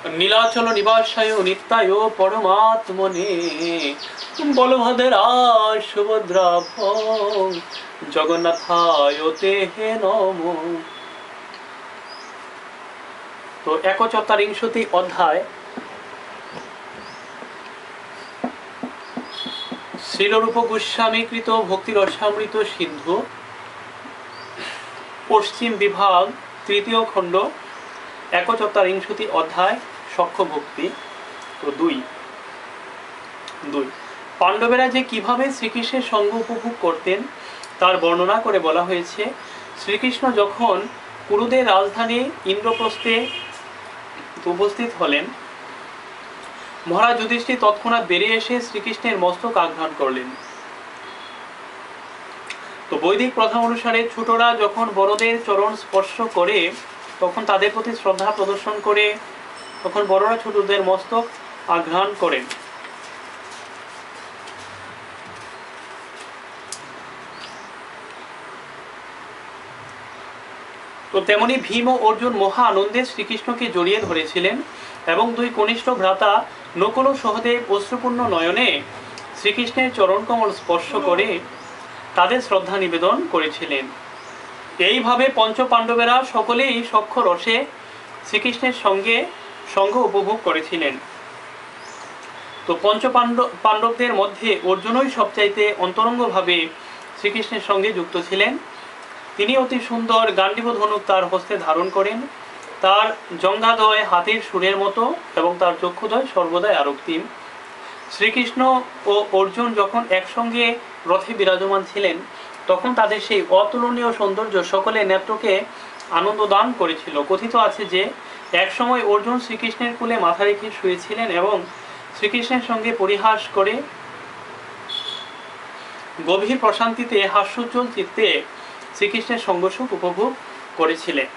নীলাচল নিবাসায় নিত্যায় পরমাত্মনে বলভদ্রায় সুভদ্রাভ্যং জগন্নাথায় তে নমো। তো ৪১ অধ্যায় শ্রীলরূপ গোস্বামী কৃত ভক্তি রসামৃত সিন্ধু পশ্চিম বিভাগ তৃতীয় খণ্ড ৪১ অধ্যায় সখ্য ভক্তি। তো দুই পাণ্ডবেরা যে কিভাবে শ্রীকৃষ্ণের সঙ্গ উপভোগ করতেন তার বর্ণনা করে বলা হয়েছে। শ্রীকৃষ্ণ যখন কুরুদের রাজধানী ইন্দ্রপ্রস্থে উপস্থিত হলেন, মহারাজ যুধিষ্ঠির তৎক্ষণাৎ বেরিয়ে এসে শ্রীকৃষ্ণের মস্তক আঘ্রাণ করলেন। তো বৈদিক প্রথা অনুসারে ছোটরা যখন বড়দের চরণ স্পর্শ করে তখন তাদের প্রতি শ্রদ্ধা প্রদর্শন করে তখন বড়রা ছোটদের মস্তক আঘ্রাণ করেন। তো তেমনি ভীম ও অর্জুন মহা আনন্দে শ্রীকৃষ্ণকে জড়িয়ে ধরেছিলেন এবং দুই কনিষ্ঠ ভ্রাতা নকুল ও সহদেব অশ্রুপূর্ণ নয়নে শ্রীকৃষ্ণের চরণকমল স্পর্শ করে তাদের শ্রদ্ধা নিবেদন করেছিলেন। এইভাবে পঞ্চ পাণ্ডবেরা সকলেই সখ্য রসে শ্রীকৃষ্ণের সঙ্গে সঙ্গ উপভোগ করেছিলেন। তো পঞ্চ পাণ্ডবদের মধ্যে অর্জুনই সবচাইতে অন্তরঙ্গভাবে শ্রীকৃষ্ণের সঙ্গে যুক্ত ছিলেন। তিনি অতি সুন্দর গান্ডীব ধনুক তার হস্তে ধারণ করেন, তার জঙ্ঘাদয় হাতির সুরের মতো এবং তার চক্ষুদয় সর্বদাই আরক্তিম। শ্রীকৃষ্ণ ও অর্জুন যখন একসঙ্গে রথে বিরাজমান ছিলেন তখন তাদের সেই অতুলনীয় সৌন্দর্য সকলে নেত্রকে আনন্দ দান করেছিল। কথিত আছে যে একসময় অর্জুন শ্রীকৃষ্ণের কোলে মাথা রেখে শুয়েছিলেন এবং শ্রীকৃষ্ণের সঙ্গে পরিহাস করে গভীর প্রশান্তিতে হাস্যোজ্জ্বল চিত্তে শ্রীকৃষ্ণের সঙ্গসুখ উপভোগ করেছিলেন।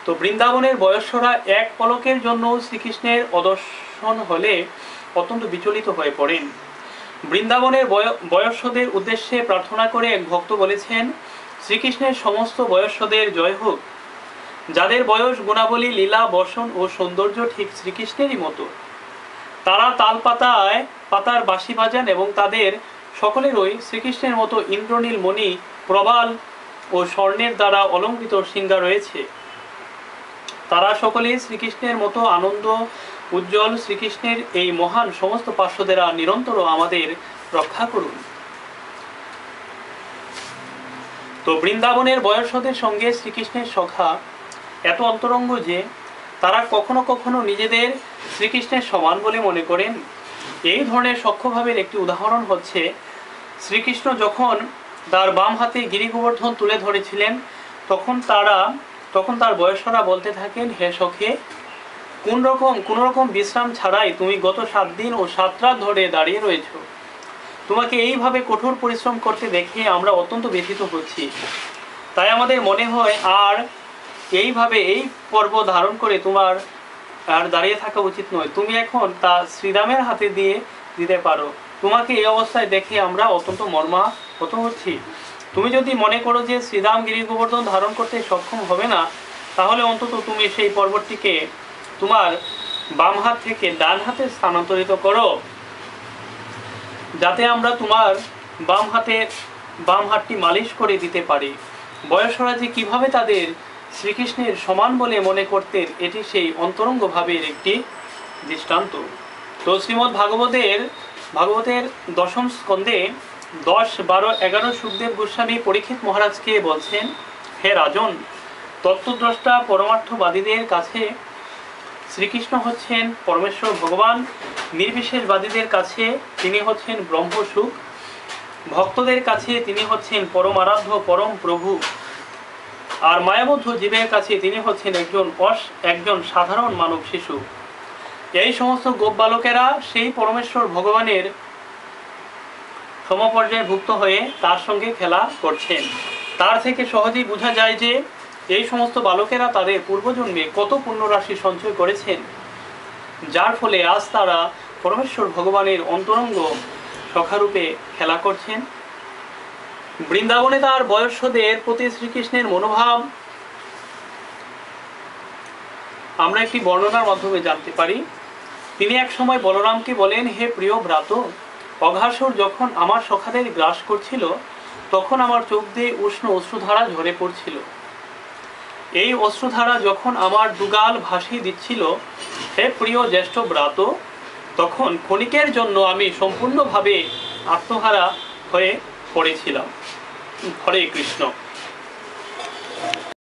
তো বৃন্দাবনের বয়স্করা এক পলকের জন্য শ্রীকৃষ্ণের অদর্শন হলে অত্যন্ত বিচলিত হয়ে পড়েন। বৃন্দাবনের বয়স্কদের উদ্দেশ্যে প্রার্থনা করে এক ভক্ত বলেছেন, শ্রীকৃষ্ণের সমস্ত বয়স্কদের জয় হোক, যাদের বয়স গুণাবলী লীলা বসন ও সৌন্দর্য ঠিক শ্রীকৃষ্ণেরই মতো। তারা তাল পাতার বাঁশি বাজান এবং তাদের সকলেরই শ্রীকৃষ্ণের মতো ইন্দ্রনীল মণি প্রবাল ও স্বর্ণের দ্বারা অলঙ্কৃত শৃঙ্গার রয়েছে। তারা সকলেই শ্রীকৃষ্ণের মতো আনন্দ উজ্জ্বল। শ্রীকৃষ্ণের এই মহান সমস্ত পার্শ্বদেরা নিরন্তর আমাদের রক্ষা করুন। তো বৃন্দাবনের বয়স্কদের সঙ্গে শ্রীকৃষ্ণের সখা এত অন্তরঙ্গ যে তারা কখনো কখনো নিজেদের শ্রীকৃষ্ণের সমান বলে মনে করেন। এই ধরনের সখ্যভাবের একটি উদাহরণ হচ্ছে, শ্রীকৃষ্ণ যখন তার বাম হাতে গিরি গোবর্ধন তুলে ধরেছিলেন তখন তার বয়স্করা বলতে থাকেন, হে সখে, কোন রকম বিশ্রাম ছাড়াই তুমি গত 7 দিন ও 7 রাত ধরে দাঁড়িয়ে রয়েছ। তোমাকে এইভাবে কঠোর পরিশ্রম করতে দেখে আমরা অত্যন্ত ব্যথিত হচ্ছি। তাই আমাদের মনে হয় আর এইভাবে এই পর্ব ধারণ করে তোমার আর দাঁড়িয়ে থাকা উচিত নয়। তুমি এখন তা শ্রীরামের হাতে দিয়ে দিতে পারো। তোমাকে এই অবস্থায় দেখে আমরা অত্যন্ত মর্মাহত হচ্ছি। তুমি যদি মনে করো যে শ্রীরাম গিরি গোবর্ধন ধারণ করতে সক্ষম হবে না, তাহলে অন্তত তুমি সেই পর্বতটিকে তোমার বাম হাত থেকে ডান হাতে স্থানান্তরিত করো, যাতে আমরা তোমার বাম হাতটি মালিশ করে দিতে পারি। বয়স্করা যে কিভাবে তাদের শ্রীকৃষ্ণের সমান বলে মনে করতেন, এটি সেই অন্তরঙ্গ ভাবের একটি দৃষ্টান্ত। তো শ্রীমদ্ ভাগবতের 10ম স্কন্ধে 10, 12, 11 সুখদেব গোস্বামী পরীক্ষিত মহারাজকে বলছেন, হে রাজন, তত্ত্বদ্রষ্টা পরমার্থবাদীদের কাছে শ্রীকৃষ্ণ হচ্ছেন পরমেশ্বর ভগবান, নির্বিশেষবাদীদের কাছে তিনি হচ্ছেন ব্রহ্মসুখ, ভক্তদের কাছে তিনি হচ্ছেন পরমারাধ্য পরম প্রভু, আর মায়াবদ্ধ জীবের কাছে তিনি হচ্ছেন একজন সাধারণ মানব শিশু। এই সমস্ত গোপ বালকেরা সেই পরমেশ্বর ভগবানের সমপর্যায়ে ভুক্ত হয়ে তার সঙ্গে খেলা করছেন। তার থেকে সহজেই বোঝা যায় যে এই সমস্ত বালকেরা তাদের পূর্বজন্মে কত পুণ্যরাশি সঞ্চয় করেছেন, যার ফলে আজ তারা পরমেশ্বর ভগবানের অন্তরঙ্গ সখারূপে খেলা করছেন। বৃন্দাবনে তার বয়স্কদের প্রতি শ্রীকৃষ্ণের মনোভাব আমরা একটি বর্ণনার মাধ্যমে জানতে পারি। তিনি এক সময় বলরামকে বলেন, হে প্রিয় ভ্রাত, অঘাসুর যখন আমার সখাদের গ্রাস করছিল তখন আমার চোখ দিয়ে উষ্ণ অশ্রুধারা ঝরে পড়ছিল। এই অশ্রুধারা যখন আমার দুগাল ভাসিয়ে দিচ্ছিল, হে প্রিয় জ্যেষ্ঠ ভ্রাত, তখন ক্ষণিকের জন্য আমি সম্পূর্ণভাবে আত্মহারা হয়ে পড়েছিলাম। হরে কৃষ্ণ।